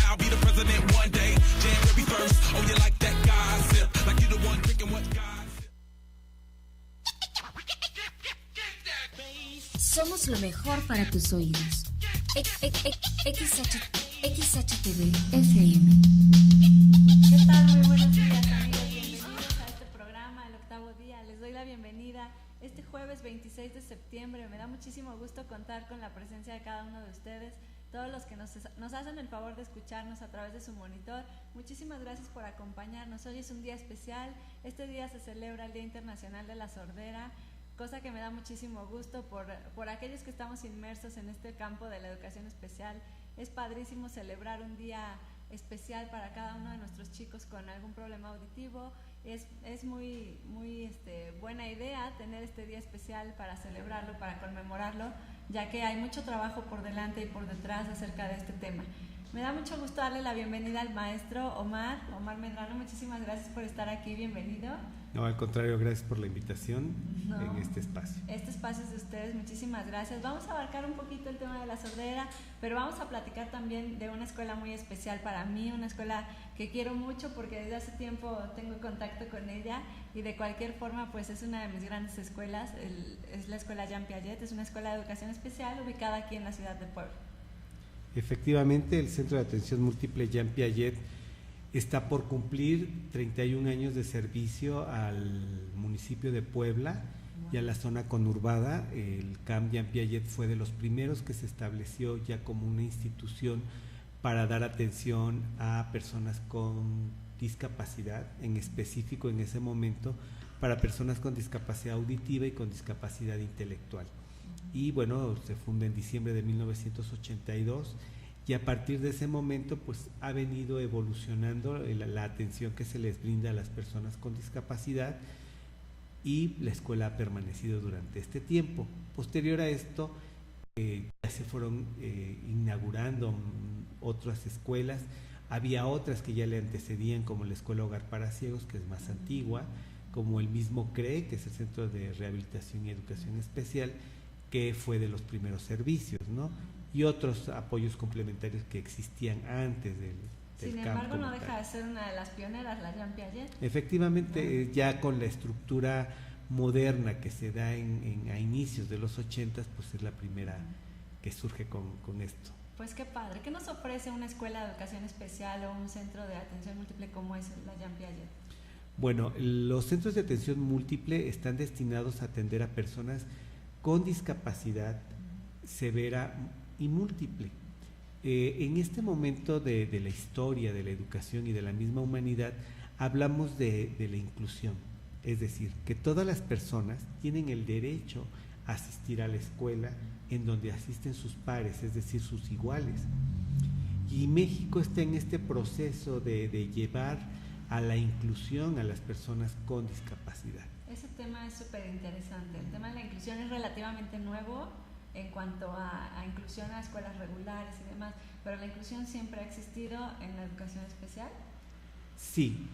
I'll be the president one day. Jam will be first. Oh, you like that gossip? Like you the one drinking what gossip? Somos lo mejor para tus oídos. XHTV FM. ¿Qué tal? Muy buenos días, amigos. Bienvenidos a este programa, el octavo día. Les doy la bienvenida este jueves 26 de septiembre. Me da muchísimo gusto contar con la presencia de cada uno de ustedes, todos los que nos hacen el favor de escucharnos a través de su monitor. Muchísimas gracias por acompañarnos. Hoy es un día especial. Este día se celebra el Día Internacional de la Sordera, cosa que me da muchísimo gusto por aquellos que estamos inmersos en este campo de la educación especial. Es padrísimo celebrar un día especial para cada uno de nuestros chicos con algún problema auditivo. Es muy buena idea tener este día especial para celebrarlo, para conmemorarlo, ya que hay mucho trabajo por delante y por detrás acerca de este tema. Me da mucho gusto darle la bienvenida al maestro Omar Medrano. Muchísimas gracias por estar aquí, bienvenido. No, al contrario, gracias por la invitación en este espacio. Este espacio es de ustedes, muchísimas gracias. Vamos a abarcar un poquito el tema de la sordera, pero vamos a platicar también de una escuela muy especial para mí, una escuela que quiero mucho porque desde hace tiempo tengo contacto con ella y de cualquier forma pues es una de mis grandes escuelas, es la escuela Jean Piaget, es una escuela de educación especial ubicada aquí en la ciudad de Puebla. Efectivamente, el Centro de Atención Múltiple Jean Piaget está por cumplir 31 años de servicio al municipio de Puebla y a la zona conurbada. El CAM Jean Piaget fue de los primeros que se estableció ya como una institución para dar atención a personas con discapacidad, en específico en ese momento para personas con discapacidad auditiva y con discapacidad intelectual. Y bueno, se funda en diciembre de 1982 y a partir de ese momento pues ha venido evolucionando la atención que se les brinda a las personas con discapacidad y la escuela ha permanecido durante este tiempo. Posterior a esto ya se fueron inaugurando otras escuelas, había otras que ya le antecedían como la Escuela Hogar para Ciegos, que es más antigua, como el mismo CRE, que es el Centro de Rehabilitación y Educación Especial, que fue de los primeros servicios, ¿no? Y otros apoyos complementarios que existían antes del Sin embargo, no deja de ser una de las pioneras, la Jean Piaget. Efectivamente, ya con la estructura moderna que se da a inicios de los 80, pues es la primera que surge con esto. Pues qué padre. ¿Qué nos ofrece una escuela de educación especial o un centro de atención múltiple como es la Jean Piaget? Bueno, los centros de atención múltiple están destinados a atender a personas con discapacidad severa y múltiple. En este momento de la historia, de la educación y de la misma humanidad, hablamos de la inclusión, es decir, que todas las personas tienen el derecho a asistir a la escuela en donde asisten sus pares, es decir, sus iguales. Y México está en este proceso de llevar a la inclusión a las personas con discapacidad. Ese tema es súper interesante. El tema de la inclusión es relativamente nuevo en cuanto a inclusión a escuelas regulares y demás, pero la inclusión siempre ha existido en la educación especial. Sí,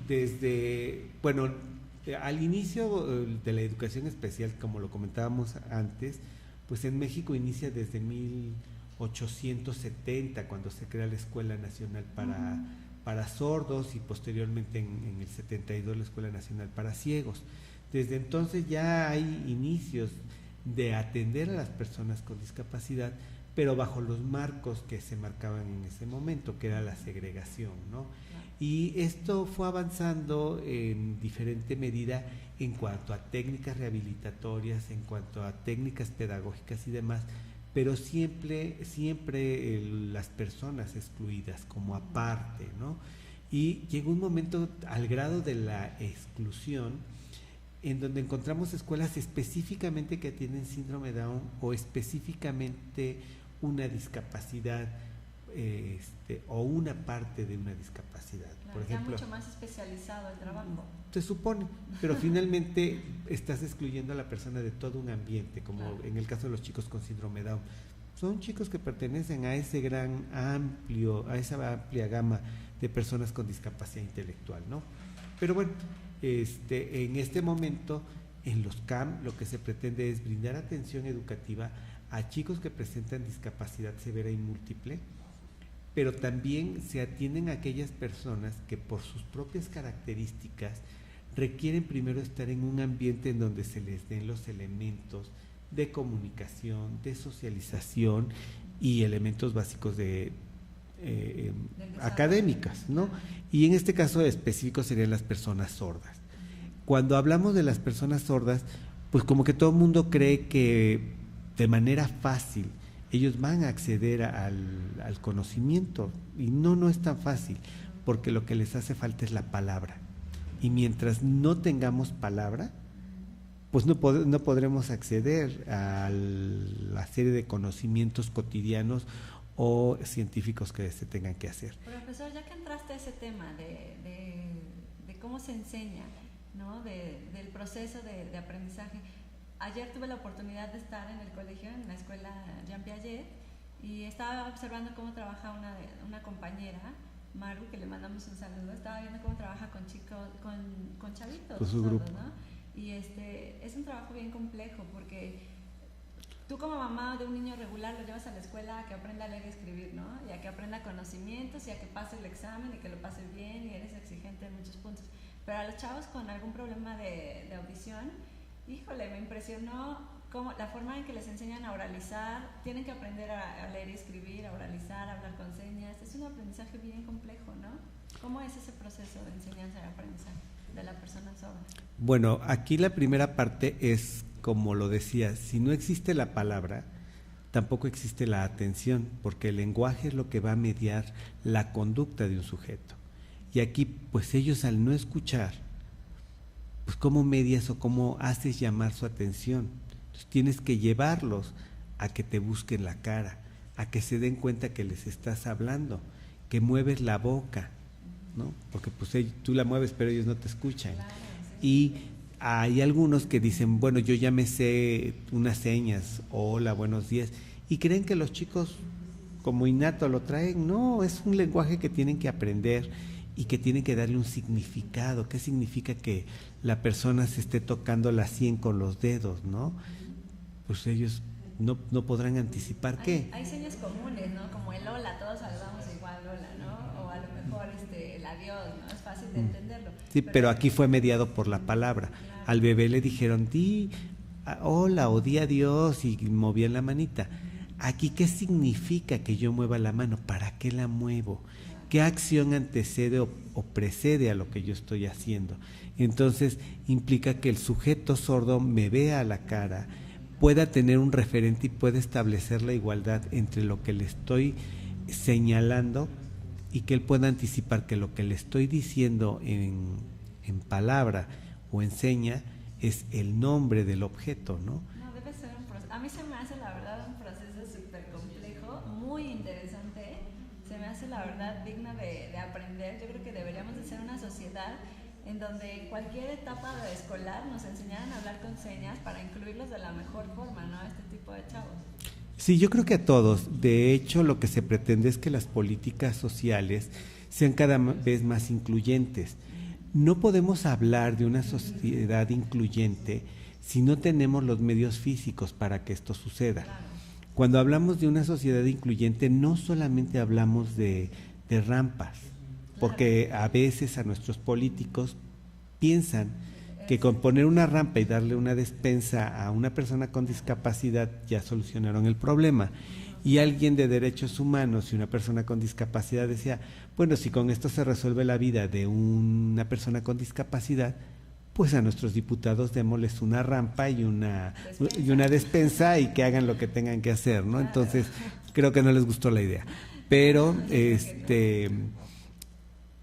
al inicio de la educación especial, como lo comentábamos antes, pues en México inicia desde 1870, cuando se crea la Escuela Nacional para Sordos y posteriormente en el 72 la Escuela Nacional para Ciegos. Desde entonces ya hay inicios de atender a las personas con discapacidad, pero bajo los marcos que se marcaban en ese momento, que era la segregación, ¿no? Y esto fue avanzando en diferente medida en cuanto a técnicas rehabilitatorias, en cuanto a técnicas pedagógicas y demás, pero siempre las personas excluidas como aparte, ¿no? Y llegó un momento al grado de la exclusión en donde encontramos escuelas específicamente que tienen síndrome Down o específicamente una discapacidad o una parte de una discapacidad. Claro, por ejemplo, mucho más especializado el trabajo. Se supone, pero finalmente estás excluyendo a la persona de todo un ambiente, como claro, en el caso de los chicos con síndrome Down. Son chicos que pertenecen a esa amplia gama de personas con discapacidad intelectual, ¿no? Pero bueno, en este momento en los CAM lo que se pretende es brindar atención educativa a chicos que presentan discapacidad severa y múltiple pero también se atienden a aquellas personas que por sus propias características requieren primero estar en un ambiente en donde se les den los elementos de comunicación, de socialización y elementos básicos de académicas, ¿no? Y en este caso específico serían las personas sordas. Cuando hablamos de las personas sordas, pues como que todo el mundo cree que de manera fácil ellos van a acceder al conocimiento, y no es tan fácil, porque lo que les hace falta es la palabra, y mientras no tengamos palabra, pues no podremos acceder a la serie de conocimientos cotidianos o científicos que se tengan que hacer. Profesor, ya que entraste a ese tema de cómo se enseña, ¿no? Del proceso de aprendizaje, ayer tuve la oportunidad de estar en el colegio, en la escuela Jean Piaget, y estaba observando cómo trabaja una compañera, Maru, que le mandamos un saludo. Estaba viendo cómo trabaja con chicos, con chavitos, con su sordos, grupo, ¿no? Y es un trabajo bien complejo, porque tú como mamá de un niño regular lo llevas a la escuela a que aprenda a leer y escribir, ¿no? Y a que aprenda conocimientos y a que pase el examen y que lo pase bien, y eres exigente en muchos puntos. Pero a los chavos con algún problema de audición, híjole, me impresionó cómo la forma en que les enseñan a oralizar. Tienen que aprender a leer y escribir, a oralizar, a hablar con señas. Es un aprendizaje bien complejo, ¿no? ¿Cómo es ese proceso de enseñanza y aprendizaje de la persona sorda? Bueno, aquí la primera parte es, como lo decía, si no existe la palabra, tampoco existe la atención, porque el lenguaje es lo que va a mediar la conducta de un sujeto. Y aquí, pues ellos al no escuchar, pues ¿cómo medias o cómo haces llamar su atención? Entonces tienes que llevarlos a que te busquen la cara, a que se den cuenta que les estás hablando, que mueves la boca, ¿no? Porque pues tú la mueves pero ellos no te escuchan. Claro, sí. Y hay algunos que dicen, bueno, yo ya me sé unas señas, hola, buenos días, y creen que los chicos como innato lo traen. No, es un lenguaje que tienen que aprender y que tienen que darle un significado. ¿Qué significa que la persona se esté tocando la sien con los dedos, no? Pues ellos no podrán anticipar qué. Hay señas comunes, ¿no? Como el hola, todos saludamos igual hola, ¿no? O a lo mejor el adiós, ¿no? Es fácil de entenderlo. Sí, pero aquí fue mediado por la palabra. Claro. Al bebé le dijeron, di hola o di adiós, y movían la manita. Aquí, ¿qué significa que yo mueva la mano? ¿Para qué la muevo? ¿Qué acción antecede o precede a lo que yo estoy haciendo? Entonces, implica que el sujeto sordo me vea a la cara, pueda tener un referente y pueda establecer la igualdad entre lo que le estoy señalando, y que él pueda anticipar que lo que le estoy diciendo en palabra o en seña es el nombre del objeto, ¿no? No, debe ser un proceso. A mí se me hace, la verdad, un proceso súper complejo, muy interesante. Se me hace, la verdad, digno de aprender. Yo creo que deberíamos de ser una sociedad en donde en cualquier etapa escolar nos enseñaran a hablar con señas para incluirlos de la mejor forma, ¿no? A este tipo de chavos. Sí, yo creo que a todos. De hecho, lo que se pretende es que las políticas sociales sean cada vez más incluyentes. No podemos hablar de una sociedad incluyente si no tenemos los medios físicos para que esto suceda. Claro. Cuando hablamos de una sociedad incluyente, no solamente hablamos de rampas, porque a veces a nuestros políticos piensan que con poner una rampa y darle una despensa a una persona con discapacidad ya solucionaron el problema. Y alguien de derechos humanos y una persona con discapacidad decía, bueno, si con esto se resuelve la vida de una persona con discapacidad, pues a nuestros diputados démosles una rampa y una despensa y que hagan lo que tengan que hacer, ¿no? Entonces, creo que no les gustó la idea. Pero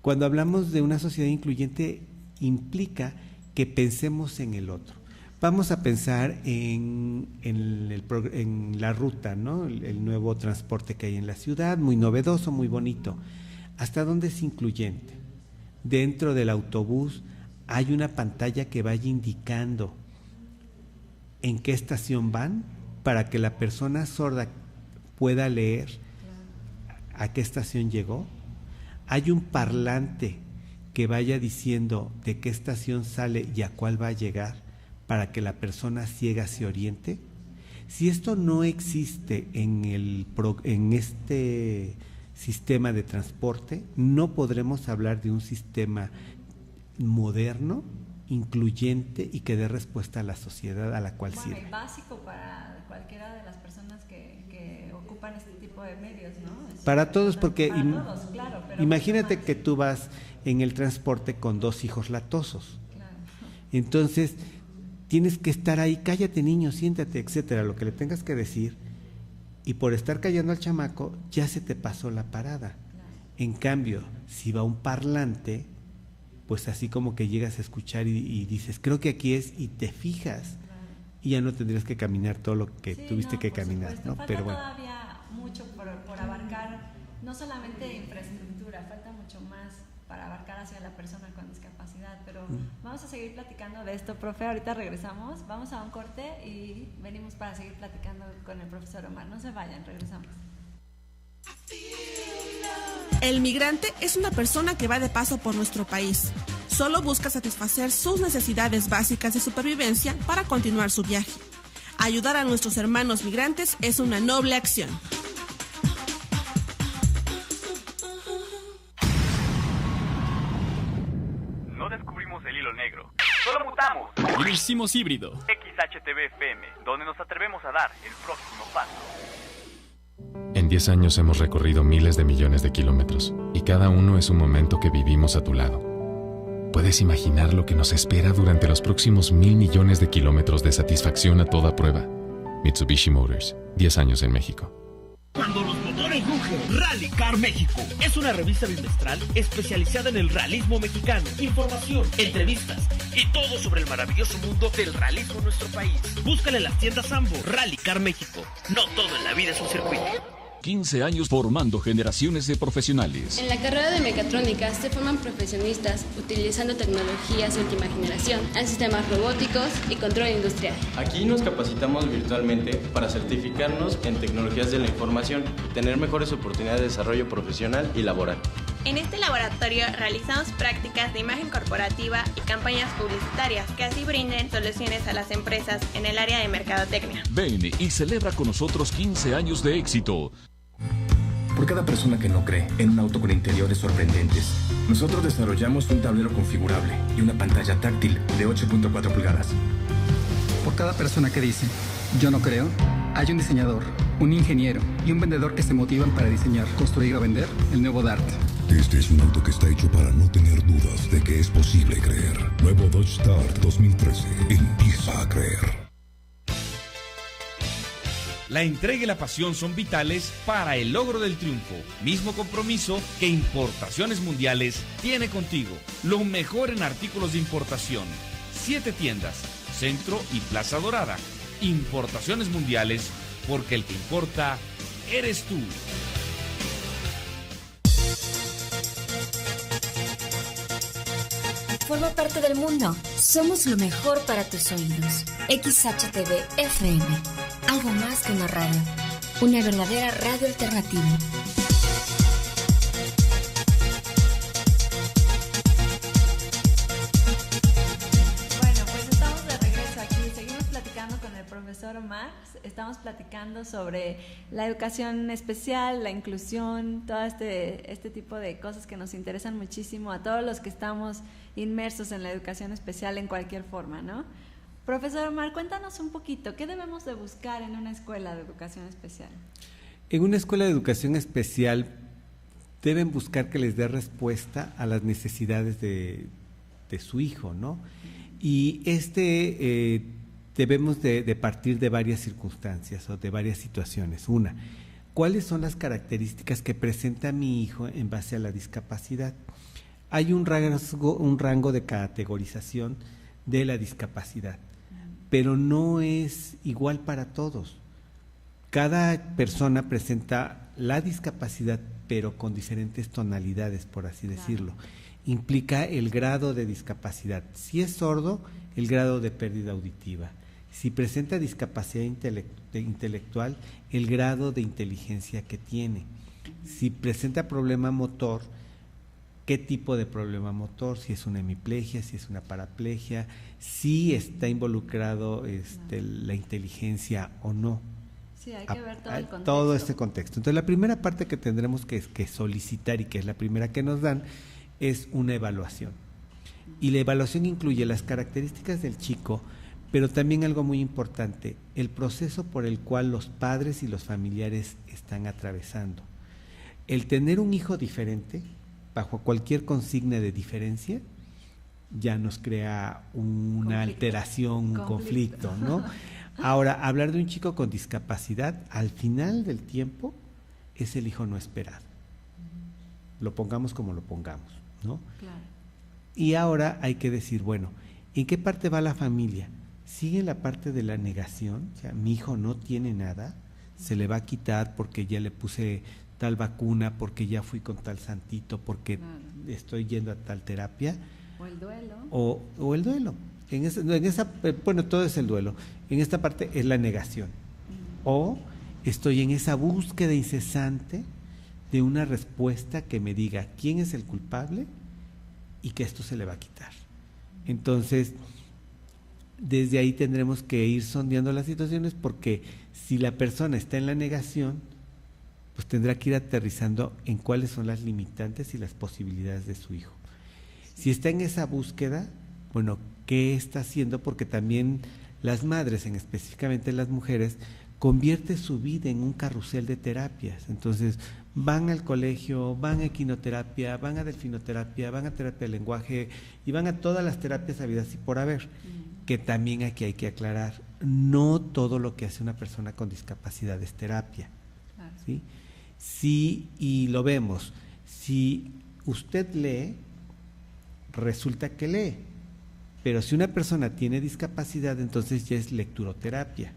cuando hablamos de una sociedad incluyente, implica que pensemos en el otro. Vamos a pensar en la ruta, ¿no? El nuevo transporte que hay en la ciudad, muy novedoso, muy bonito. ¿Hasta dónde es incluyente? Dentro del autobús hay una pantalla que vaya indicando en qué estación van, para que la persona sorda pueda leer a qué estación llegó. Hay un parlante que vaya diciendo de qué estación sale y a cuál va a llegar, para que la persona ciega se oriente. Si esto no existe en este sistema de transporte, no podremos hablar de un sistema moderno, incluyente y que dé respuesta a la sociedad a la cual sirve. Y básico para cualquiera de las personas que ocupan este tipo de medios, ¿no? Para todos, porque para todos, claro, pero imagínate que tú vas en el transporte con 2 hijos latosos. Claro. Entonces, tienes que estar ahí, cállate niño, siéntate, etcétera, lo que le tengas que decir, y por estar callando al chamaco, ya se te pasó la parada. Claro. En cambio, si va un parlante, pues así como que llegas a escuchar y dices, creo que aquí es, y te fijas, Claro. y ya no tendrías que caminar todo lo que Sí, tuviste que por caminar, supuesto. ¿no? Falta Pero bueno. todavía mucho por abarcar, no solamente infraestructura, falta mucho más para abarcar hacia la persona con discapacidad, pero vamos a seguir platicando de esto, profe. Ahorita regresamos, vamos a un corte y venimos para seguir platicando con el profesor Omar. No se vayan, regresamos. El migrante es una persona que va de paso por nuestro país. Solo busca satisfacer sus necesidades básicas de supervivencia para continuar su viaje. Ayudar a nuestros hermanos migrantes es una noble acción. No descubrimos el hilo negro, solo mutamos. Y lo hicimos híbrido. XHTV-FM, donde nos atrevemos a dar el próximo paso. En 10 años hemos recorrido miles de millones de kilómetros, y cada uno es un momento que vivimos a tu lado. ¿Puedes imaginar lo que nos espera durante los próximos 1,000 millones de kilómetros de satisfacción a toda prueba? Mitsubishi Motors, 10 años en México. Cuando los motores rugen, Rally Car México es una revista bimestral especializada en el realismo mexicano. Información, entrevistas y todo sobre el maravilloso mundo del realismo en nuestro país. Búscala en las tiendas Sambo. Rally Car México. No todo en la vida es un circuito. 15 años formando generaciones de profesionales. En la carrera de mecatrónica se forman profesionistas utilizando tecnologías de última generación, en sistemas robóticos y control industrial. Aquí nos capacitamos virtualmente para certificarnos en tecnologías de la información, tener mejores oportunidades de desarrollo profesional y laboral. En este laboratorio realizamos prácticas de imagen corporativa y campañas publicitarias que así brinden soluciones a las empresas en el área de mercadotecnia. Ven y celebra con nosotros 15 años de éxito. Por cada persona que no cree en un auto con interiores sorprendentes, nosotros desarrollamos un tablero configurable y una pantalla táctil de 8.4 pulgadas. Por cada persona que dice, yo no creo, hay un diseñador, un ingeniero y un vendedor que se motivan para diseñar, construir o vender el nuevo Dart. Este es un auto que está hecho para no tener dudas de que es posible creer. Nuevo Dodge Dart 2013. Empieza a creer. La entrega y la pasión son vitales para el logro del triunfo. Mismo compromiso que Importaciones Mundiales tiene contigo. Lo mejor en artículos de importación. 7 tiendas, Centro y Plaza Dorada. Importaciones Mundiales, porque el que importa eres tú. Forma parte del mundo. Somos lo mejor para tus oídos. XHTV FM. Algo más que una radio. Una verdadera radio alternativa. Bueno, pues estamos de regreso aquí. Seguimos platicando con el profesor Omar. Estamos platicando sobre la educación especial, la inclusión, todo este tipo de cosas que nos interesan muchísimo a todos los que estamos inmersos en la educación especial en cualquier forma, ¿no? Profesor Omar, cuéntanos un poquito, ¿qué debemos de buscar en una escuela de educación especial? En una escuela de educación especial deben buscar que les dé respuesta a las necesidades de su hijo, ¿no? Y debemos de partir de varias circunstancias o de varias situaciones. Una, ¿cuáles son las características que presenta mi hijo en base a la discapacidad? Hay un rango de categorización de la discapacidad, pero no es igual para todos. Cada persona presenta la discapacidad, pero con diferentes tonalidades, por así decirlo. Implica el grado de discapacidad. Si es sordo, el grado de pérdida auditiva. Si presenta discapacidad intelectual, el grado de inteligencia que tiene. Si presenta problema motor, qué tipo de problema motor, si es una hemiplegia, si es una paraplegia, si está involucrado la inteligencia o no. Sí, hay que ver todo el contexto. Todo este contexto. Entonces, la primera parte que tendremos que solicitar, y que es la primera que nos dan, es una evaluación. Y la evaluación incluye las características del chico, pero también algo muy importante, el proceso por el cual los padres y los familiares están atravesando. El tener un hijo diferente, bajo cualquier consigna de diferencia, ya nos crea una alteración, un conflicto, ¿no? Ahora, hablar de un chico con discapacidad, al final del tiempo, es el hijo no esperado. Lo pongamos como lo pongamos, ¿no? Claro. Y ahora hay que decir, bueno, ¿en qué parte va la familia? ¿Sigue en la parte de la negación? O sea, mi hijo no tiene nada, se le va a quitar porque ya le puse tal vacuna, porque ya fui con tal santito, porque estoy yendo a tal terapia. O el duelo. O el duelo. Bueno, todo es el duelo. En esta parte es la negación. O estoy en esa búsqueda incesante de una respuesta que me diga quién es el culpable y que esto se le va a quitar. Entonces, desde ahí tendremos que ir sondeando las situaciones, porque si la persona está en la negación, pues tendrá que ir aterrizando en cuáles son las limitantes y las posibilidades de su hijo. Si está en esa búsqueda, bueno, ¿qué está haciendo? Porque también las madres, específicamente las mujeres, convierte su vida en un carrusel de terapias. Entonces, van al colegio, van a equinoterapia, van a delfinoterapia, van a terapia de lenguaje y van a todas las terapias habidas y por haber. Que también aquí hay que aclarar, no todo lo que hace una persona con discapacidad es terapia. Claro. ¿Sí? Sí, y lo vemos. Si usted lee, resulta que lee. Pero si una persona tiene discapacidad, entonces ya es lecturoterapia.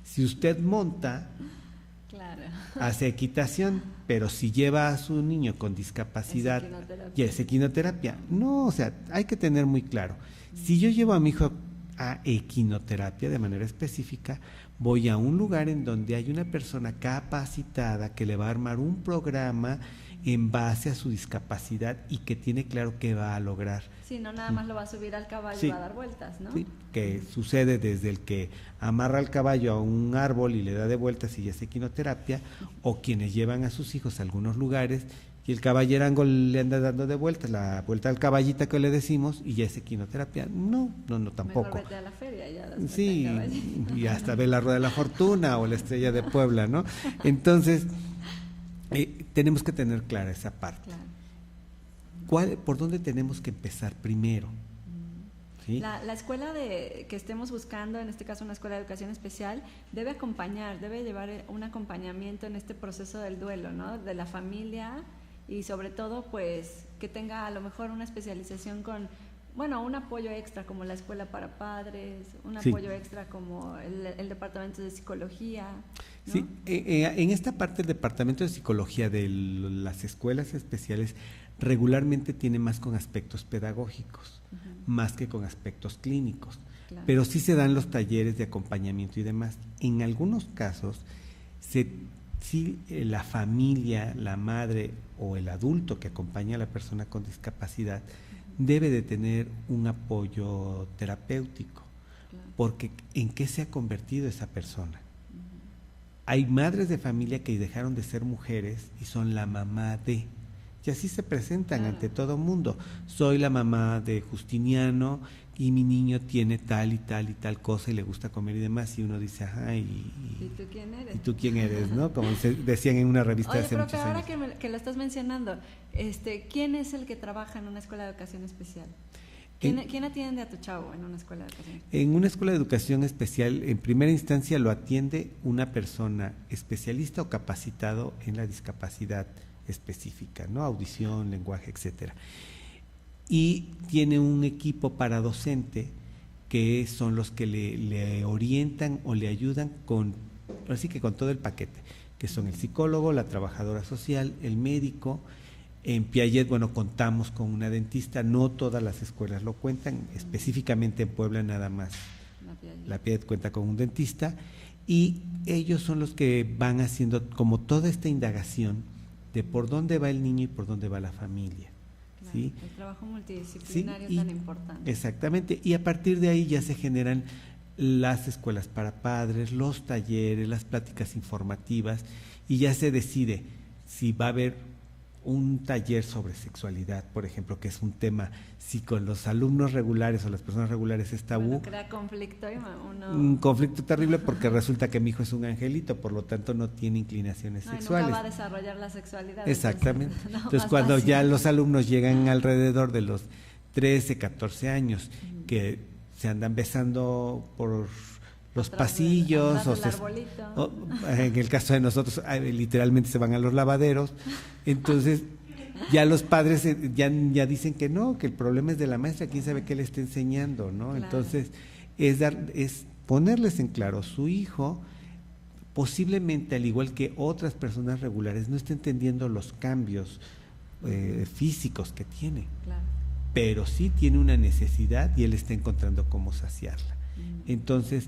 Si usted monta, claro, hace equitación, pero si lleva a su niño con discapacidad, ya es equinoterapia. No, o sea, hay que tener muy claro. Si yo llevo a mi hijo a equinoterapia de manera específica, voy a un lugar en donde hay una persona capacitada que le va a armar un programa en base a su discapacidad y que tiene claro qué va a lograr. Sí, no nada más lo va a subir al caballo Sí. y va a dar vueltas, ¿no? Sí, que sucede desde el que amarra al caballo a un árbol y le da de vueltas y ya es equinoterapia, o quienes llevan a sus hijos a algunos lugares y el caballerango le anda dando de vueltas, la vuelta al caballita que le decimos y ya es equinoterapia. No, tampoco. Mejor vete a la feria ya. Sí, y hasta ve la Rueda de la Fortuna o la Estrella de Puebla, ¿no? Entonces, tenemos que tener clara esa parte. Claro. ¿Por dónde tenemos que empezar primero? ¿Sí? La escuela que estemos buscando, en este caso una escuela de educación especial, debe acompañar, debe llevar un acompañamiento en este proceso del duelo, ¿no? De la familia y sobre todo, pues, que tenga a lo mejor una especialización con, bueno, un apoyo extra como la escuela para padres, un apoyo extra como el departamento de psicología, ¿no? Sí, en esta parte el departamento de psicología de las escuelas especiales regularmente tiene más con aspectos pedagógicos, más que con aspectos clínicos, pero sí se dan los talleres de acompañamiento y demás. En algunos casos, sí, la familia, la madre o el adulto que acompaña a la persona con discapacidad debe de tener un apoyo terapéutico, porque ¿en qué se ha convertido esa persona? Hay madres de familia que dejaron de ser mujeres y son la mamá de, y así se presentan ante todo mundo. Soy la mamá de Justiniano y mi niño tiene tal y tal y tal cosa y le gusta comer y demás, y uno dice, ajá, ¿y tú quién eres? ¿Y tú quién eres? ¿No? Como decían en una revista Oye, hace pero muchos ahora años. que lo estás mencionando, ¿quién es el que trabaja en una escuela de educación especial? ¿Quién atiende a tu chavo en una escuela de educación especial? En una escuela de educación especial, en primera instancia lo atiende una persona especialista o capacitado en la discapacidad específica, ¿no? Audición, lenguaje, etcétera. Y tiene un equipo para docente que son los que le orientan o le ayudan así que con todo el paquete, que son el psicólogo, la trabajadora social, el médico. En Piaget, bueno, contamos con una dentista, no todas las escuelas lo cuentan, específicamente en Puebla nada más. La Piaget cuenta con un dentista y ellos son los que van haciendo como toda esta indagación de por dónde va el niño y por dónde va la familia. Claro, ¿sí? El trabajo multidisciplinario Sí, tan importante. Exactamente, y a partir de ahí ya se generan las escuelas para padres, los talleres, las pláticas informativas, y ya se decide si va a haber un taller sobre sexualidad, por ejemplo, que es un tema, si con los alumnos regulares o las personas regulares es tabú. Bueno, crea conflicto y Un conflicto terrible porque resulta que mi hijo es un angelito, por lo tanto no tiene inclinaciones sexuales. Nunca va a desarrollar la sexualidad. Exactamente. Entonces, no, cuando ya los alumnos llegan alrededor de los 13, 14 años, que se andan besando por los pasillos, o en el caso de nosotros literalmente se van a los lavaderos, entonces ya los padres ya dicen que no, que el problema es de la maestra, quién sabe qué le está enseñando, ¿no? Claro. Entonces es ponerles en claro, su hijo posiblemente al igual que otras personas regulares no está entendiendo los cambios físicos que tiene, claro, pero sí tiene una necesidad y él está encontrando cómo saciarla. Entonces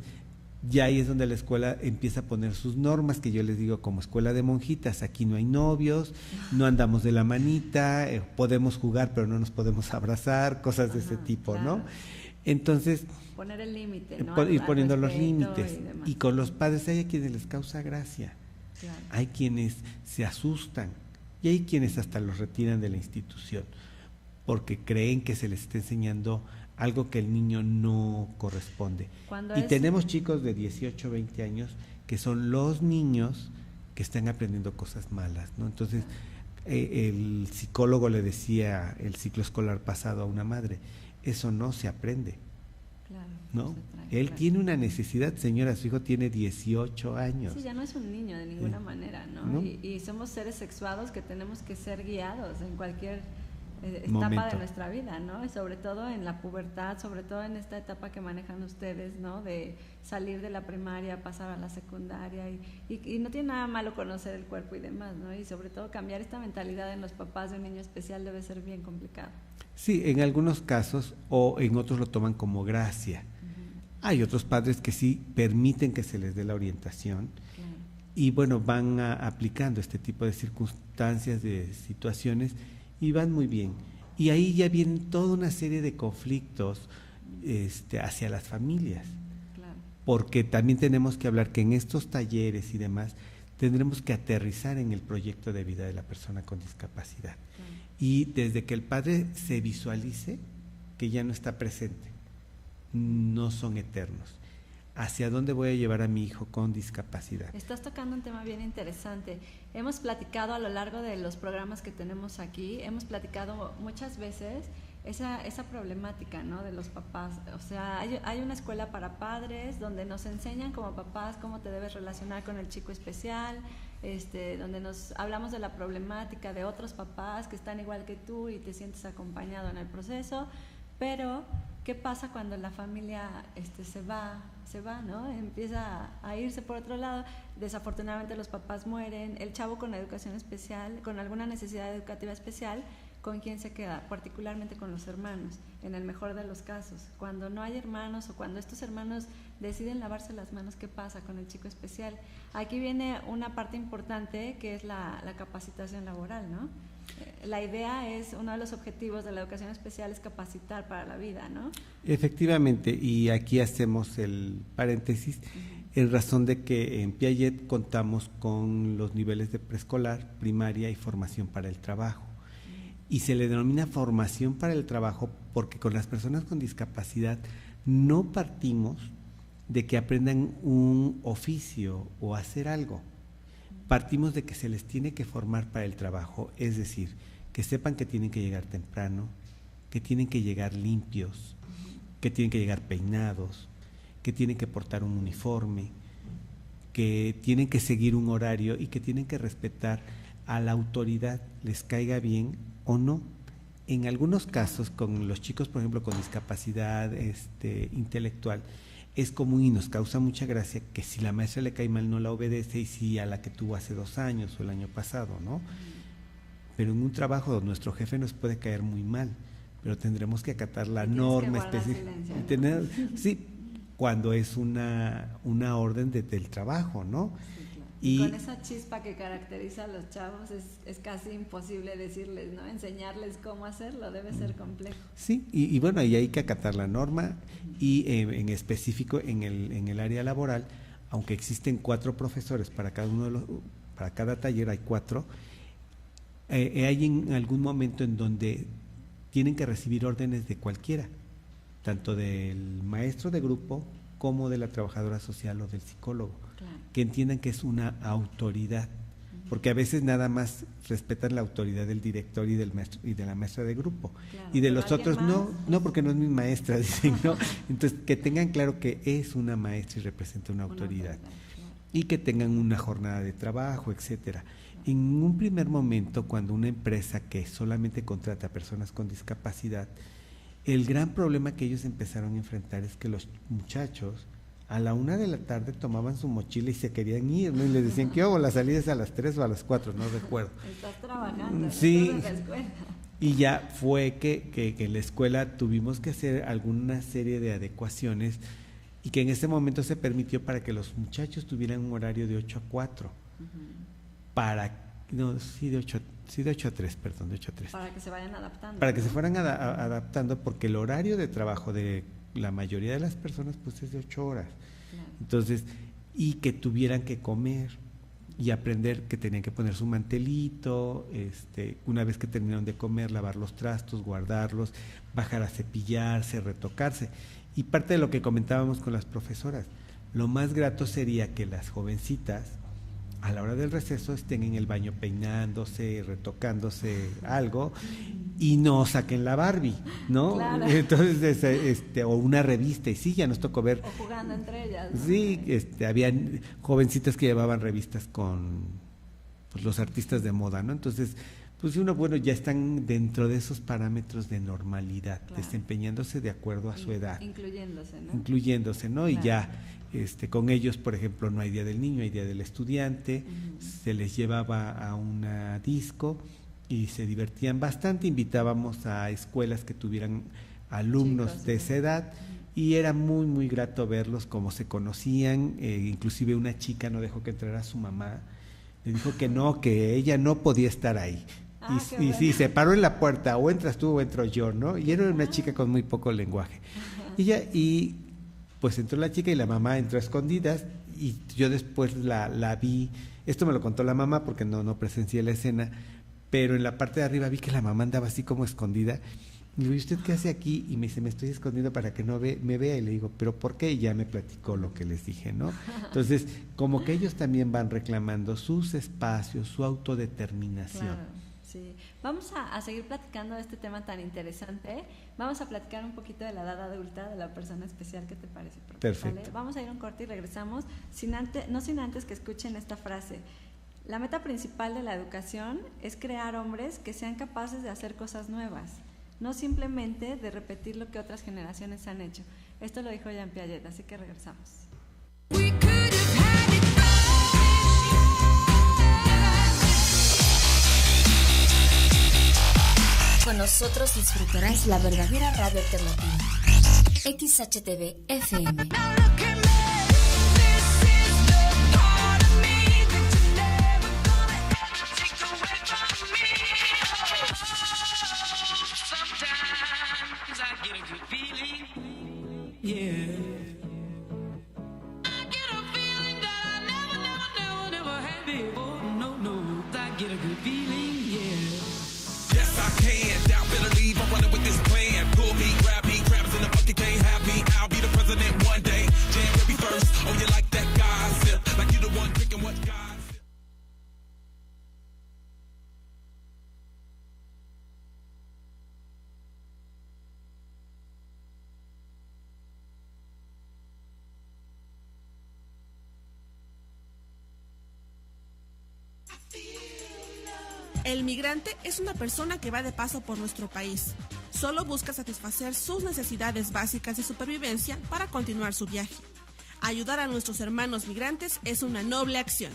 ya ahí es donde la escuela empieza a poner sus normas, que yo les digo como escuela de monjitas, aquí no hay novios, no andamos de la manita, podemos jugar pero no nos podemos abrazar, cosas de ese tipo, claro, ¿no? Entonces, poner el límite, ¿no? Ir poniendo los límites. Y con los padres hay a quienes les causa gracia, claro, hay quienes se asustan y hay quienes hasta los retiran de la institución porque creen que se les está enseñando algo que el niño no corresponde. Y tenemos chicos de 18, 20 años que son los niños que están aprendiendo cosas malas, ¿no? Entonces, el psicólogo le decía el ciclo escolar pasado a una madre, eso no se aprende, claro, ¿no? Él tiene una necesidad, señora, su hijo tiene 18 años. Sí, ya no es un niño de ninguna manera, ¿no? Y somos seres sexuados que tenemos que ser guiados en cualquier etapa de nuestra vida, ¿no? Y sobre todo en la pubertad, sobre todo en esta etapa que manejan ustedes, ¿no? De salir de la primaria, pasar a la secundaria y no tiene nada malo conocer el cuerpo y demás, ¿no? Y sobre todo cambiar esta mentalidad en los papás de un niño especial debe ser bien complicado. Sí, en algunos casos o en otros lo toman como gracia. Hay otros padres que sí permiten que se les dé la orientación, claro, y bueno, van aplicando este tipo de circunstancias, de situaciones, y van muy bien. Y ahí ya vienen toda una serie de conflictos hacia las familias, claro, porque también tenemos que hablar que en estos talleres y demás tendremos que aterrizar en el proyecto de vida de la persona con discapacidad, claro, y desde que el padre se visualice que ya no está presente, no son eternos. ¿Hacia dónde voy a llevar a mi hijo con discapacidad? Estás tocando un tema bien interesante. Hemos platicado a lo largo de los programas que tenemos aquí, hemos platicado muchas veces esa problemática, ¿no? De los papás. O sea, hay una escuela para padres donde nos enseñan como papás cómo te debes relacionar con el chico especial, donde nos hablamos de la problemática de otros papás que están igual que tú y te sientes acompañado en el proceso, pero ¿qué pasa cuando la familia se va, ¿no? Empieza a irse por otro lado. Desafortunadamente los papás mueren, el chavo con educación especial, con alguna necesidad educativa especial, ¿con quién se queda? Particularmente con los hermanos, en el mejor de los casos. Cuando no hay hermanos o cuando estos hermanos deciden lavarse las manos, ¿qué pasa con el chico especial? Aquí viene una parte importante que es la capacitación laboral, ¿no? La idea es, uno de los objetivos de la educación especial es capacitar para la vida, ¿no? Efectivamente, y aquí hacemos el paréntesis, en razón de que en Piaget contamos con los niveles de preescolar, primaria y formación para el trabajo. Y se le denomina formación para el trabajo porque con las personas con discapacidad no partimos de que aprendan un oficio o hacer algo. Partimos de que se les tiene que formar para el trabajo, es decir, que sepan que tienen que llegar temprano, que tienen que llegar limpios, que tienen que llegar peinados, que tienen que portar un uniforme, que tienen que seguir un horario y que tienen que respetar a la autoridad, les caiga bien o no. En algunos casos, con los chicos, por ejemplo, con discapacidad intelectual, es común y nos causa mucha gracia que si la maestra le cae mal no la obedece y si a la que tuvo hace 2 años o el año pasado, ¿no? Pero en un trabajo nuestro jefe nos puede caer muy mal, pero tendremos que acatar la norma específica. Sí, cuando es una orden del trabajo, ¿no? Sí, claro. Y con esa chispa que caracteriza a los chavos es casi imposible decirles, ¿no? Enseñarles cómo hacerlo, debe ser complejo. Sí, y bueno, ahí hay que acatar la norma y en específico en el área laboral, aunque existen 4 profesores para cada taller, hay 4, hay en algún momento en donde tienen que recibir órdenes de cualquiera, tanto del maestro de grupo como de la trabajadora social o del psicólogo, claro, que entiendan que es una autoridad, porque a veces nada más respetan la autoridad del director y del maestro y de la maestra de grupo, claro, y de los otros no, porque no es mi maestra, dicen, no. Entonces que tengan claro que es una maestra y representa una autoridad, claro, y que tengan una jornada de trabajo, etcétera. En un primer momento, cuando una empresa que solamente contrata a personas con discapacidad, el gran problema que ellos empezaron a enfrentar es que los muchachos a la 1 de la tarde tomaban su mochila y se querían ir, ¿no? Y les decían que la salida es a las 3 o a las 4, no recuerdo. Estás trabajando, sí, en la escuela. Y ya fue que en la escuela tuvimos que hacer alguna serie de adecuaciones y que en ese momento se permitió para que los muchachos tuvieran un horario de 8 a 4, de 8 a 3, perdón, de 8 a 3. Para que se vayan adaptando. Para que se fueran adaptando, porque el horario de trabajo de la mayoría de las personas pues es de 8 horas. Claro. Entonces, y que tuvieran que comer y aprender que tenían que poner su mantelito, una vez que terminaron de comer, lavar los trastos, guardarlos, bajar a cepillarse, retocarse. Y parte de lo que comentábamos con las profesoras, lo más grato sería que las jovencitas a la hora del receso estén en el baño peinándose, retocándose algo y no saquen la Barbie, ¿no? Claro. Entonces, o una revista, y sí, ya nos tocó ver. O jugando entre ellas, ¿no? Sí, habían jovencitas que llevaban revistas con pues, los artistas de moda, ¿no? Entonces, pues ya están dentro de esos parámetros de normalidad, claro, desempeñándose de acuerdo a su edad. Incluyéndose, ¿no? Claro. Y ya con ellos, por ejemplo, no hay Día del Niño, hay Día del Estudiante, se les llevaba a una disco y se divertían bastante, invitábamos a escuelas que tuvieran alumnos chicos, de esa edad, y era muy, muy grato verlos cómo se conocían, inclusive una chica no dejó que entrara su mamá, le dijo que no, que ella no podía estar ahí. Y sí, se paró en la puerta, o entras tú o entro yo, ¿no? Y era una chica con muy poco lenguaje. Y pues entró la chica y la mamá entró a escondidas, y yo después la vi, esto me lo contó la mamá porque no presencié la escena, pero en la parte de arriba vi que la mamá andaba así como escondida. Y digo, ¿y usted qué hace aquí? Y me dice, me estoy escondiendo para que no me vea. Y le digo, ¿pero por qué? Y ya me platicó lo que les dije, ¿no? Entonces, como que ellos también van reclamando sus espacios, su autodeterminación. Claro, sí. Vamos a seguir platicando de este tema tan interesante. Vamos a platicar un poquito de la edad adulta, de la persona especial. ¿Qué te parece? Perfecto. ¿Vale? Vamos a ir a un corte y regresamos, no sin antes que escuchen esta frase. La meta principal de la educación es crear hombres que sean capaces de hacer cosas nuevas, no simplemente de repetir lo que otras generaciones han hecho. Esto lo dijo Jean Piaget, así que regresamos. Con nosotros disfrutarás la verdadera radio alternativa. XHTV FM. El migrante es una persona que va de paso por nuestro país. Solo busca satisfacer sus necesidades básicas de supervivencia para continuar su viaje. Ayudar a nuestros hermanos migrantes es una noble acción.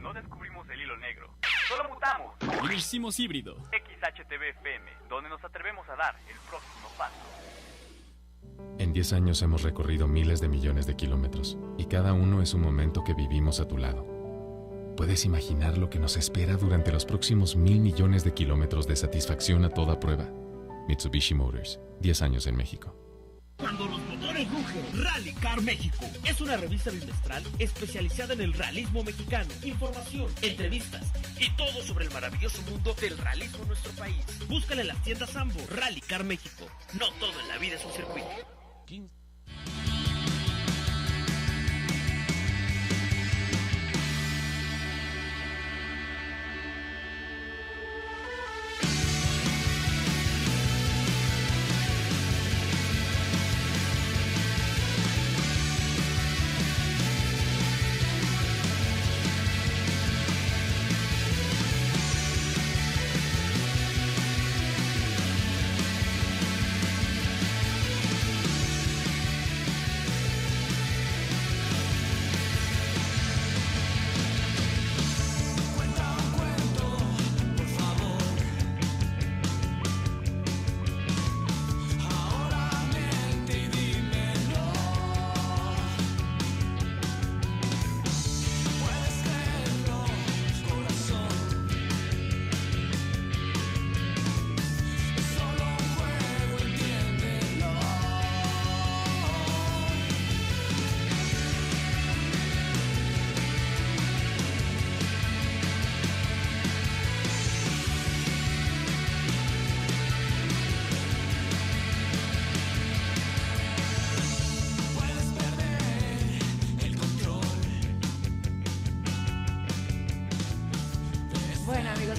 No descubrimos el hilo negro, solo mutamos. Y lo hicimos híbrido. XHTV FM, donde nos atrevemos a dar el próximo paso. En 10 años hemos recorrido miles de millones de kilómetros y cada uno es un momento que vivimos a tu lado. ¿Puedes imaginar lo que nos espera durante los próximos 1,000 millones de kilómetros de satisfacción a toda prueba? Mitsubishi Motors, 10 años en México. Cuando los motores rugen, Rally Car México es una revista bimestral especializada en el realismo mexicano. Información, entrevistas y todo sobre el maravilloso mundo del realismo en nuestro país. Búscala en las tiendas Sambo. Rally Car México. No todo en la vida es un circuito.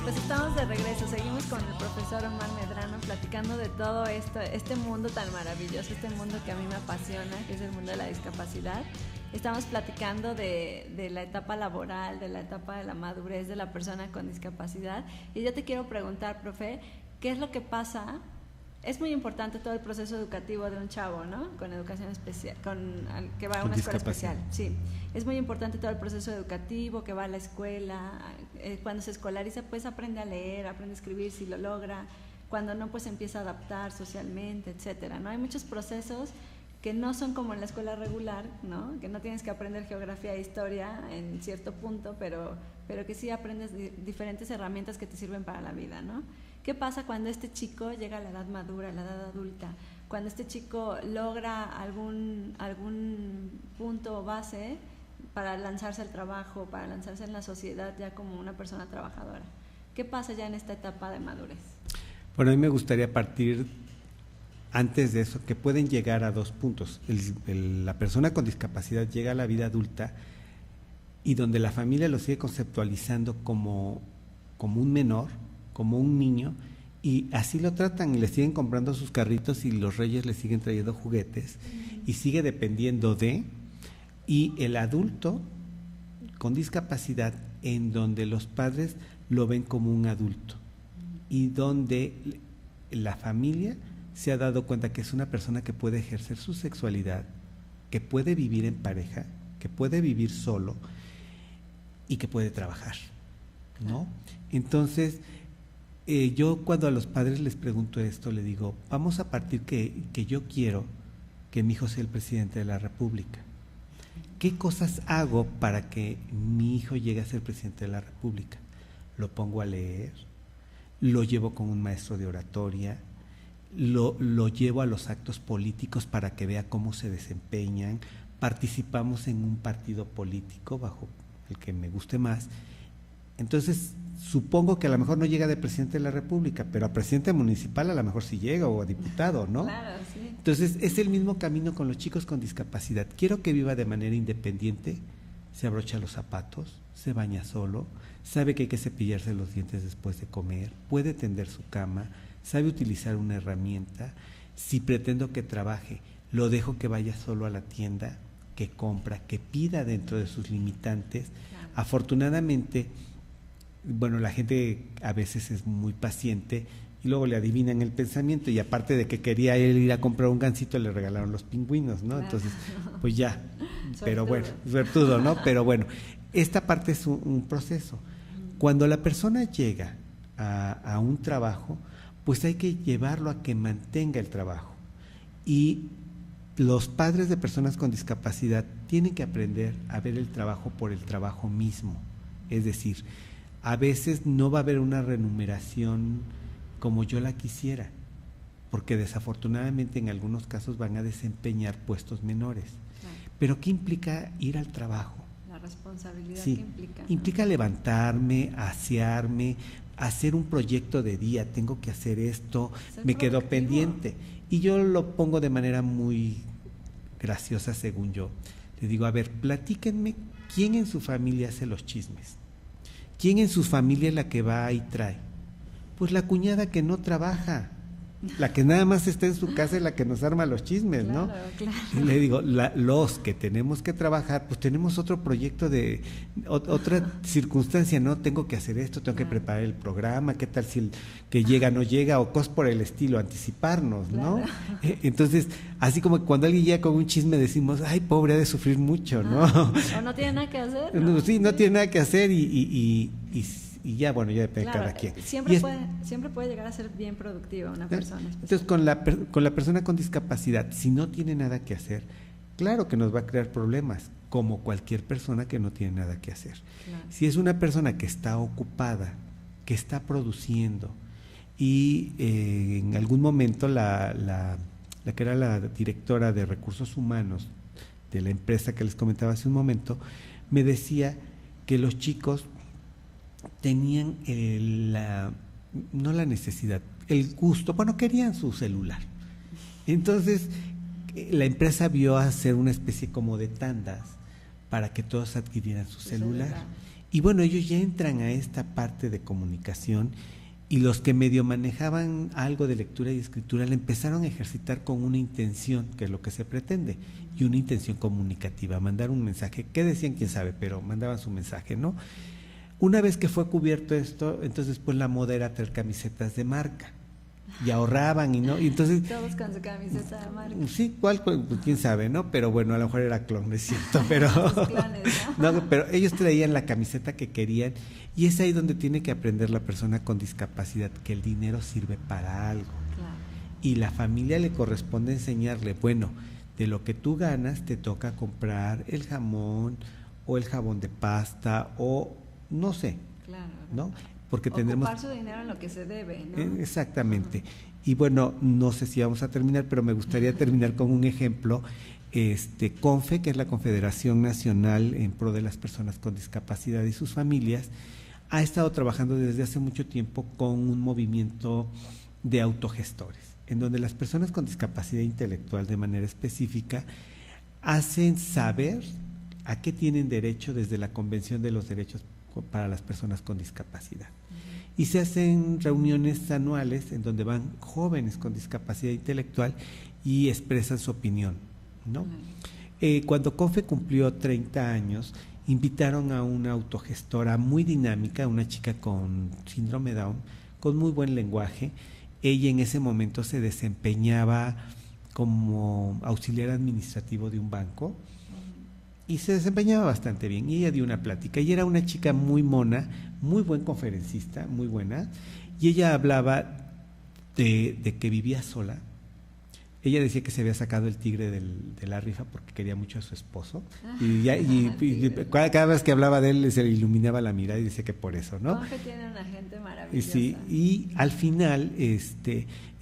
Estamos de regreso, seguimos con el profesor Omar Medrano platicando de todo esto, este mundo tan maravilloso, este mundo que a mí me apasiona, que es el mundo de la discapacidad. Estamos platicando de la etapa laboral, de la etapa de la madurez de la persona con discapacidad. Y yo te quiero preguntar, profe, ¿qué es lo que pasa? Es muy importante todo el proceso educativo de un chavo, ¿no? Con educación especial, que va a una escuela especial. Sí, es muy importante todo el proceso educativo, que va a la escuela. Cuando se escolariza, pues aprende a leer, aprende a escribir si lo logra. Cuando no, pues empieza a adaptar socialmente, etcétera, ¿no? Hay muchos procesos que no son como en la escuela regular, ¿no? Que no tienes que aprender geografía e historia en cierto punto, pero que sí aprendes diferentes herramientas que te sirven para la vida, ¿no? ¿Qué pasa cuando este chico llega a la edad madura, a la edad adulta? Cuando este chico logra algún punto base para lanzarse al trabajo, para lanzarse en la sociedad ya como una persona trabajadora. ¿Qué pasa ya en esta etapa de madurez? Bueno, a mí me gustaría partir antes de eso, que pueden llegar a dos puntos. La persona con discapacidad llega a la vida adulta y donde la familia lo sigue conceptualizando como un menor, como un niño, y así lo tratan y le siguen comprando sus carritos y los reyes le siguen trayendo juguetes y sigue dependiendo de, y el adulto con discapacidad en donde los padres lo ven como un adulto y donde la familia se ha dado cuenta que es una persona que puede ejercer su sexualidad, que puede vivir en pareja, que puede vivir solo y que puede trabajar, ¿no? Entonces, yo cuando a los padres les pregunto esto, le digo, vamos a partir que yo quiero que mi hijo sea el presidente de la República. ¿Qué cosas hago para que mi hijo llegue a ser presidente de la República? Lo pongo a leer, lo llevo con un maestro de oratoria, lo llevo a los actos políticos para que vea cómo se desempeñan, participamos en un partido político bajo el que me guste más. Entonces, supongo que a lo mejor no llega de presidente de la República, pero a presidente municipal a lo mejor sí llega, o a diputado, ¿no? Claro, sí. Entonces, es el mismo camino con los chicos con discapacidad. Quiero que viva de manera independiente, se abrocha los zapatos, se baña solo, sabe que hay que cepillarse los dientes después de comer, puede tender su cama, sabe utilizar una herramienta. Si pretendo que trabaje, lo dejo que vaya solo a la tienda, que compra, que pida dentro de sus limitantes. Claro. Afortunadamente, bueno, la gente a veces es muy paciente y luego le adivinan el pensamiento, y aparte de que quería él ir a comprar un gansito, le regalaron los pingüinos, ¿no? Claro. Entonces, pues ya, pero bueno, suertudo, ¿no? Pero bueno, esta parte es un proceso. Cuando la persona llega a un trabajo, pues hay que llevarlo a que mantenga el trabajo. Y los padres de personas con discapacidad tienen que aprender a ver el trabajo por el trabajo mismo. Es decir, a veces no va a haber una remuneración como yo la quisiera, porque desafortunadamente en algunos casos van a desempeñar puestos menores. Claro. Pero ¿qué implica ir al trabajo? La responsabilidad Sí, que implica, ¿no? implica levantarme, asearme, hacer un proyecto de día, tengo que hacer esto, Ser me quedó productivo. pendiente. Y yo lo pongo de manera muy graciosa, según yo. Le digo, a ver, platíquenme quién en su familia hace los chismes. ¿Quién en su familia es la que va y trae? Pues la cuñada que no trabaja. La que nada más está en su casa es la que nos arma los chismes, ¿no? Claro. Y le digo, los que tenemos que trabajar, pues tenemos otro proyecto de otra circunstancia, ¿no? Tengo que hacer esto, tengo que preparar el programa, qué tal si el que llega no llega, o cosas por el estilo, anticiparnos, ¿no? Entonces, así como cuando alguien llega con un chisme decimos, ay, pobre, ha de sufrir mucho, ¿no? O no tiene nada que hacer, ¿no? Sí, no tiene nada que hacer y ya, bueno, ya depende de cada quien. Siempre puede llegar a ser bien productiva una persona especial. Entonces, con la persona con discapacidad, si no tiene nada que hacer, claro que nos va a crear problemas, como cualquier persona que no tiene nada que hacer. Claro. Si es una persona que está ocupada, que está produciendo, y en algún momento la que era la directora de recursos humanos de la empresa que les comentaba hace un momento, me decía que los chicos tenían no la necesidad, el gusto, bueno, querían su celular. Entonces, la empresa vio hacer una especie como de tandas para que todos adquirieran su celular. Y bueno, ellos ya entran a esta parte de comunicación y los que medio manejaban algo de lectura y escritura la empezaron a ejercitar con una intención, que es lo que se pretende, y una intención comunicativa, mandar un mensaje. ¿Qué decían? Quién sabe, pero mandaban su mensaje, ¿no? Una vez que fue cubierto esto, entonces pues la moda era traer camisetas de marca y ahorraban y no, y entonces todos con su camiseta de marca. Sí, pues, quién sabe, ¿no? Pero bueno, a lo mejor era clon, es cierto, pero clones, ¿no? no, pero ellos traían la camiseta que querían y es ahí donde tiene que aprender la persona con discapacidad que el dinero sirve para algo. Claro. Y la familia le corresponde enseñarle, bueno, de lo que tú ganas te toca comprar el jamón o el jabón de pasta o no sé, claro, ¿no? Porque ocupar tendremos su dinero en lo que se debe, ¿no? Exactamente. Y bueno, no sé si vamos a terminar, pero me gustaría terminar con un ejemplo. CONFE, que es la Confederación Nacional en Pro de las Personas con Discapacidad y sus familias, ha estado trabajando desde hace mucho tiempo con un movimiento de autogestores, en donde las personas con discapacidad intelectual de manera específica hacen saber a qué tienen derecho desde la Convención de los Derechos para las Personas con Discapacidad. Y se hacen reuniones anuales en donde van jóvenes con discapacidad intelectual y expresan su opinión, ¿no? Cuando CONFE cumplió 30 años, invitaron a una autogestora muy dinámica, una chica con síndrome Down, con muy buen lenguaje. Ella en ese momento se desempeñaba como auxiliar administrativo de un banco y se desempeñaba bastante bien, y ella dio una plática, y era una chica muy mona, muy buen conferencista, muy buena, y ella hablaba de que vivía sola. Ella decía que se había sacado el tigre de la rifa porque quería mucho a su esposo, y cada vez que hablaba de él se le iluminaba la mirada y decía que por eso, ¿no? Jorge tiene una gente maravillosa. Sí, y al final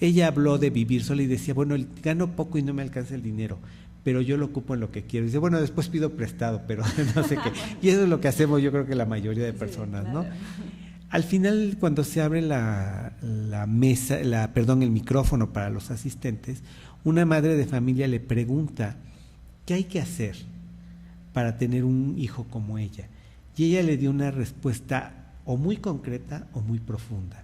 ella habló de vivir sola y decía, bueno, gano poco y no me alcanza el dinero, pero yo lo ocupo en lo que quiero. Y dice, bueno, después pido prestado, pero no sé qué. Y eso es lo que hacemos, yo creo que la mayoría de personas, sí, claro, ¿no? Al final, cuando se abre el micrófono para los asistentes, una madre de familia le pregunta qué hay que hacer para tener un hijo como ella. Y ella le dio una respuesta o muy concreta o muy profunda,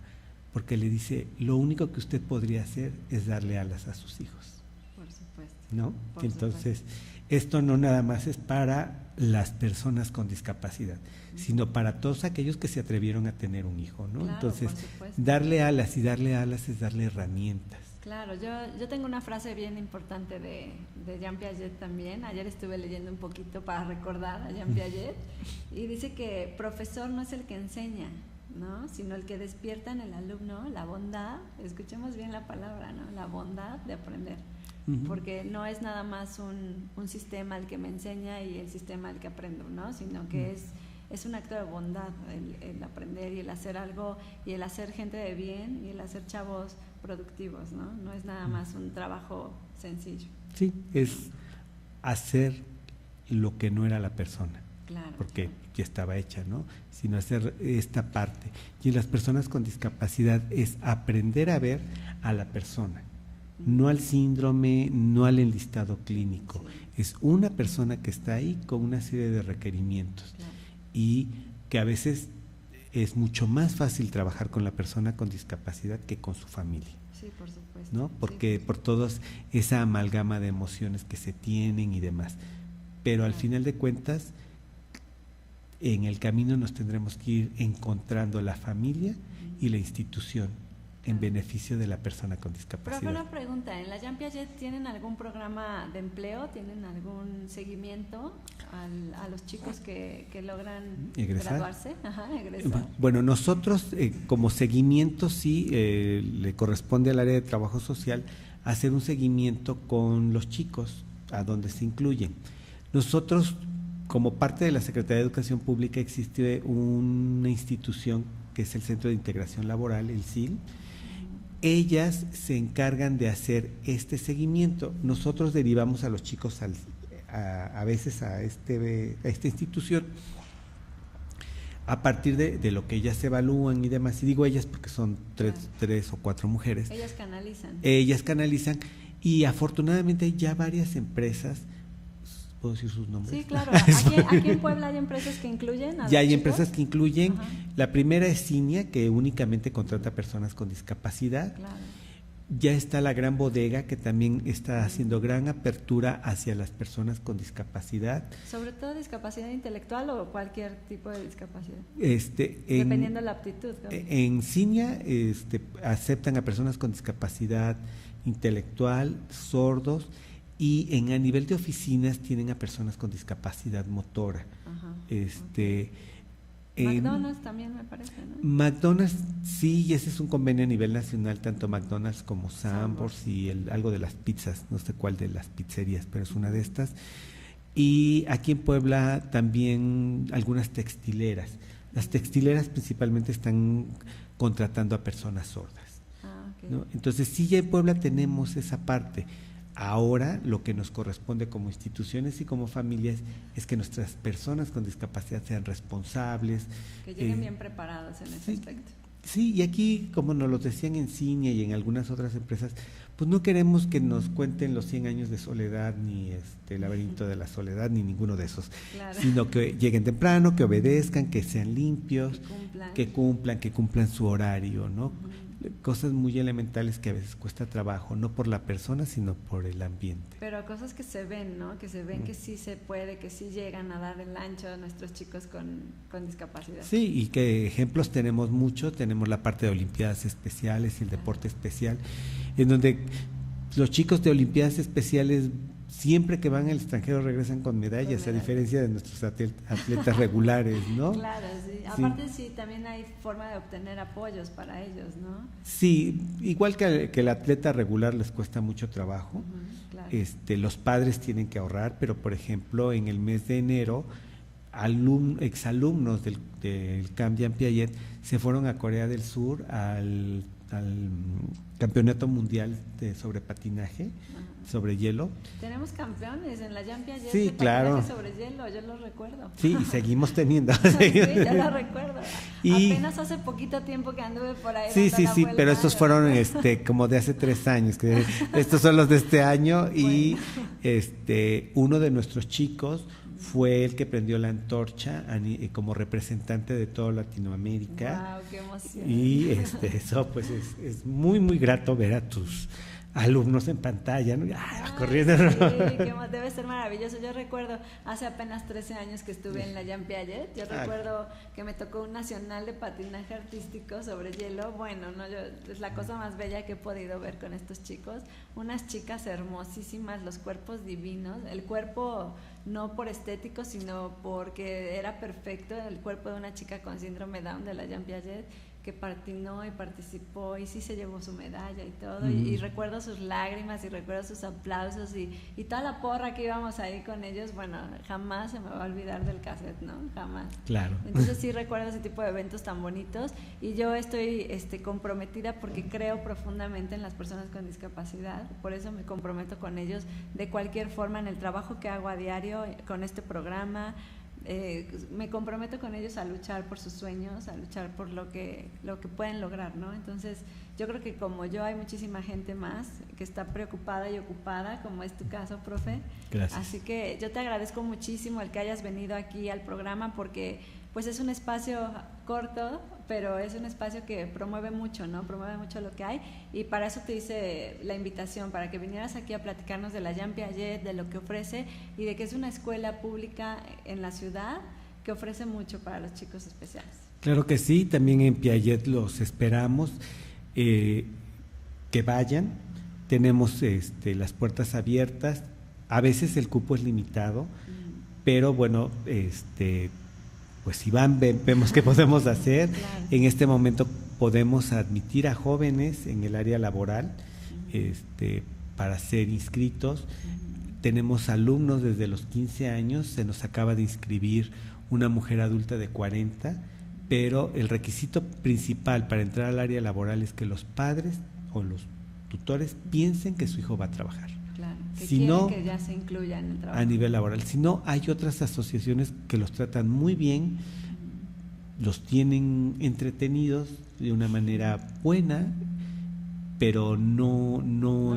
porque le dice, lo único que usted podría hacer es darle alas a sus hijos. Por supuesto. ¿No? Por Entonces, supuesto. Esto no nada más es para las personas con discapacidad, sino para todos aquellos que se atrevieron a tener un hijo, ¿no? Claro, Entonces, por supuesto. darle alas, y darle alas es darle herramientas. Claro, yo tengo una frase bien importante de Jean Piaget también. Ayer estuve leyendo un poquito para recordar a Jean Piaget, y dice que profesor no es el que enseña, ¿no? Sino el que despierta en el alumno la bondad, escuchemos bien la palabra, ¿no? La bondad de aprender. porque no es nada más un sistema el que me enseña y el sistema el que aprendo, ¿no? Sino que es un acto de bondad el aprender y el hacer algo y el hacer gente de bien y el hacer chavos productivos, ¿no? No es nada más un trabajo sencillo. Sí, es hacer lo que no era la persona, claro, porque ya estaba hecha, ¿no? Sino hacer esta parte. Y en las personas con discapacidad es aprender a ver a la persona, no al síndrome, no al enlistado clínico. Sí. Es una persona que está ahí con una serie de requerimientos, claro, y que a veces es mucho más fácil trabajar con la persona con discapacidad que con su familia. Sí, por supuesto. ¿No? Porque por todos esa amalgama de emociones que se tienen y demás. Pero al final de cuentas, en el camino nos tendremos que ir encontrando la familia y la institución en beneficio de la persona con discapacidad. Pero una pregunta, ¿en la Jean Piaget tienen algún programa de empleo? ¿Tienen algún seguimiento a los chicos que logran graduarse? Egresar. Bueno, nosotros como seguimiento sí le corresponde al área de trabajo social hacer un seguimiento con los chicos a donde se incluyen. Nosotros, como parte de la Secretaría de Educación Pública, existe una institución que es el Centro de Integración Laboral, el CIL. Ellas se encargan de hacer este seguimiento. Nosotros derivamos a los chicos a veces a esta institución a partir de lo que ellas evalúan y demás. Y digo ellas porque son tres o cuatro mujeres. Ellas canalizan y afortunadamente ya varias empresas. ¿Puedo decir sus nombres? Sí, claro. Aquí en Puebla hay empresas que incluyen a los Ya hay chicos. empresas que incluyen. Ajá. La primera es Cinia, que únicamente contrata personas con discapacidad. Claro. Ya está la Gran Bodega, que también está haciendo gran apertura hacia las personas con discapacidad. ¿Sobre todo discapacidad intelectual o cualquier tipo de discapacidad? Dependiendo de la aptitud. ¿No? En Cinia aceptan a personas con discapacidad intelectual, sordos, y a nivel de oficinas tienen a personas con discapacidad motora. Ajá, McDonald's también me parece, ¿no? McDonald's sí, y ese es un convenio a nivel nacional, tanto McDonald's como Sanborns y algo de las pizzas, no sé cuál de las pizzerías, pero es una de estas. Y aquí en Puebla también algunas textileras. Las textileras principalmente están contratando a personas sordas. Okay. ¿No? Entonces sí, ya en Puebla tenemos esa parte. Ahora lo que nos corresponde como instituciones y como familias es que nuestras personas con discapacidad sean responsables. Que lleguen bien preparados en ese aspecto. Sí, y aquí, como nos lo decían en Cinia y en algunas otras empresas, pues no queremos que nos cuenten los 100 años de soledad, ni el laberinto de la soledad, ni ninguno de esos, claro, sino que lleguen temprano, que obedezcan, que sean limpios, que cumplan su horario, ¿no? Cosas muy elementales que a veces cuesta trabajo, no por la persona, sino por el ambiente. Pero cosas que se ven, ¿no? Que se ven que sí se puede, que sí llegan a dar el ancho a nuestros chicos con discapacidad. Sí, y que ejemplos tenemos mucho. Tenemos la parte de Olimpiadas Especiales y el deporte especial, en donde los chicos de Olimpiadas Especiales siempre que van al extranjero regresan con medallas, a diferencia de nuestros atletas regulares, ¿no? Claro, sí. Aparte sí, también hay forma de obtener apoyos para ellos, ¿no? Sí, igual que el atleta regular les cuesta mucho trabajo. Claro. Los padres tienen que ahorrar, pero por ejemplo en el mes de enero exalumnos del Camp Jean Piaget se fueron a Corea del Sur al campeonato mundial sobre patinaje, sobre hielo. Tenemos campeones en la Jean Piaget, sí, de claro, patinaje sobre hielo, yo lo recuerdo. Sí, y seguimos teniendo. Sí, yo lo recuerdo. Apenas hace poquito tiempo que anduve por ahí. Sí, pero estos fueron como de hace 3 años, que estos son los de este año. Bueno. Y uno de nuestros chicos fue el que prendió la antorcha como representante de toda Latinoamérica. Wow, qué emoción. Y eso pues es muy muy grato ver a tus alumnos en pantalla, ¿no? Corriendo. Sí, debe ser maravilloso. Yo recuerdo hace apenas 13 años que estuve en la Jean Piaget. Yo recuerdo que me tocó un nacional de patinaje artístico sobre hielo. Bueno, es la cosa más bella que he podido ver con estos chicos. Unas chicas hermosísimas, los cuerpos divinos, el cuerpo no por estético, sino porque era perfecto el cuerpo de una chica con síndrome Down de la Jean Piaget, que patinó y participó y sí se llevó su medalla y todo, y recuerdo sus lágrimas y recuerdo sus aplausos y toda la porra que íbamos ahí con ellos. Bueno, jamás se me va a olvidar del cassette, ¿no? Jamás. Claro. Entonces sí recuerdo ese tipo de eventos tan bonitos, y yo estoy comprometida porque creo profundamente en las personas con discapacidad, por eso me comprometo con ellos de cualquier forma en el trabajo que hago a diario con este programa. Me comprometo con ellos a luchar por sus sueños, a luchar por lo que pueden lograr, ¿no? Entonces yo creo que como yo hay muchísima gente más que está preocupada y ocupada, como es tu caso, profe. Gracias. Así que yo te agradezco muchísimo el que hayas venido aquí al programa, porque pues es un espacio corto, pero es un espacio que promueve mucho, ¿no? Promueve mucho lo que hay, y para eso te hice la invitación, para que vinieras aquí a platicarnos de la Jean Piaget, de lo que ofrece y de que es una escuela pública en la ciudad que ofrece mucho para los chicos especiales. Claro que sí, también en Piaget los esperamos, que vayan, tenemos las puertas abiertas, a veces el cupo es limitado, pero bueno, pues si van, vemos qué podemos hacer. Claro. En este momento podemos admitir a jóvenes en el área laboral para ser inscritos. Tenemos alumnos desde los 15 años, se nos acaba de inscribir una mujer adulta de 40, pero el requisito principal para entrar al área laboral es que los padres o los tutores piensen que su hijo va a trabajar. Claro, que si quieren no, que ya se incluya en el trabajo. A nivel laboral. Si no, hay otras asociaciones que los tratan muy bien, los tienen entretenidos de una manera buena, pero no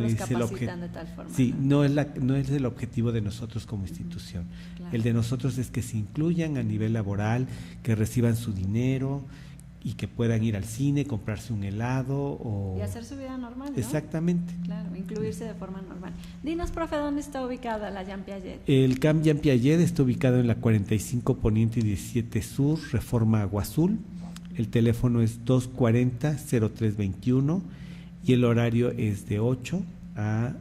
es el objetivo. De tal forma, sí, no es el objetivo de nosotros como institución. Claro. El de nosotros es que se incluyan a nivel laboral, que reciban su dinero y que puedan ir al cine, comprarse un helado y hacer su vida normal, ¿no? Exactamente. Claro, incluirse de forma normal. Dinos, profe, ¿dónde está ubicada la Jean Piaget? El CAMP Jean Piaget está ubicado en la 45 Poniente y 17 Sur, Reforma Agua Azul. El teléfono es 240-0321 y el horario es de 8 a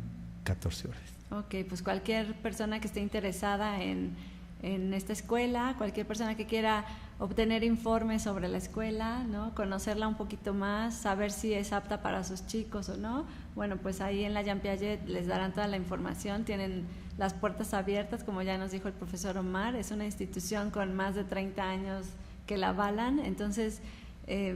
14 horas. Ok, pues cualquier persona que esté interesada en esta escuela, cualquier persona que quiera obtener informes sobre la escuela, ¿no? Conocerla un poquito más, saber si es apta para sus chicos o no, bueno, pues ahí en la Jean Piaget les darán toda la información, tienen las puertas abiertas, como ya nos dijo el profesor Omar, es una institución con más de 30 años que la avalan, entonces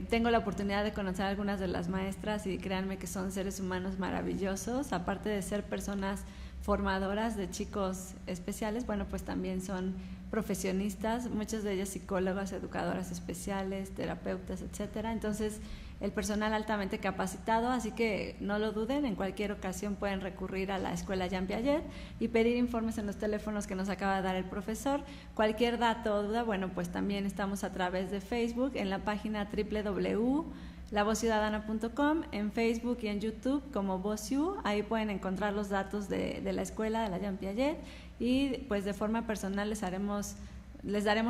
tengo la oportunidad de conocer a algunas de las maestras y créanme que son seres humanos maravillosos, aparte de ser personas formadoras de chicos especiales, bueno, pues también son profesionistas, muchas de ellas psicólogas, educadoras especiales, terapeutas, etcétera. Entonces, el personal altamente capacitado, así que no lo duden, en cualquier ocasión pueden recurrir a la Escuela Jean Piaget y pedir informes en los teléfonos que nos acaba de dar el profesor. Cualquier dato o duda, bueno, pues también estamos a través de Facebook, en la página www.lavozciudadana.com, en Facebook y en YouTube como VozU, ahí pueden encontrar los datos de la escuela de la Jean Piaget y pues de forma personal les daremos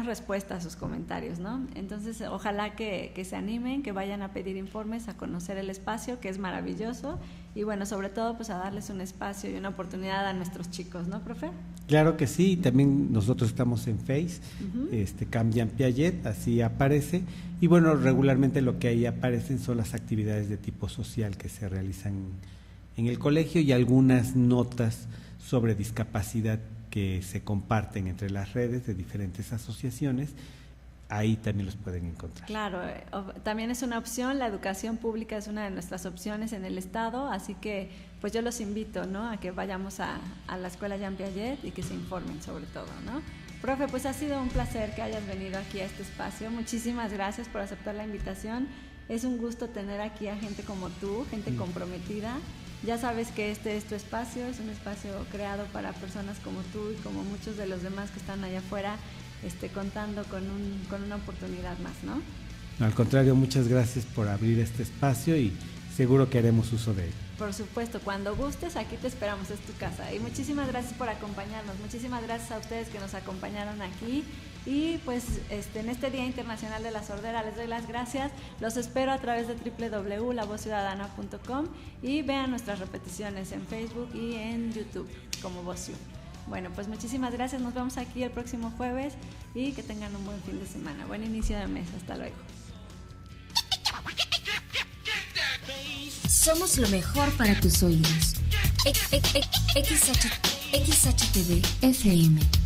respuesta a sus comentarios, ¿no? Entonces ojalá que se animen, que vayan a pedir informes, a conocer el espacio que es maravilloso y bueno, sobre todo pues a darles un espacio y una oportunidad a nuestros chicos, ¿no, profe? Claro que sí, también nosotros estamos en Face, CAMP Jean Piaget, así aparece, y bueno, regularmente lo que ahí aparecen son las actividades de tipo social que se realizan en el colegio y algunas notas sobre discapacidad que se comparten entre las redes de diferentes asociaciones, ahí también los pueden encontrar. Claro, también es una opción, la educación pública es una de nuestras opciones en el Estado, así que pues yo los invito, ¿no?, a que vayamos a la Escuela Jean Piaget y que se informen sobre todo, ¿no? Profe, pues ha sido un placer que hayas venido aquí a este espacio, muchísimas gracias por aceptar la invitación, es un gusto tener aquí a gente como tú, gente comprometida. Ya sabes que este es tu espacio, es un espacio creado para personas como tú y como muchos de los demás que están allá afuera, contando con una oportunidad más, ¿no? No, al contrario, muchas gracias por abrir este espacio y seguro que haremos uso de él. Por supuesto, cuando gustes, aquí te esperamos, es tu casa. Y muchísimas gracias por acompañarnos, muchísimas gracias a ustedes que nos acompañaron aquí. Y pues en este Día Internacional de la Sordera les doy las gracias, los espero a través de www.lavozciudadana.com y vean nuestras repeticiones en Facebook y en YouTube como VozU. Bueno, pues muchísimas gracias. Nos vemos aquí el próximo jueves y que tengan un buen fin de semana. Buen inicio de mes. Hasta luego. Somos lo mejor para tus oídos. XHTV FM.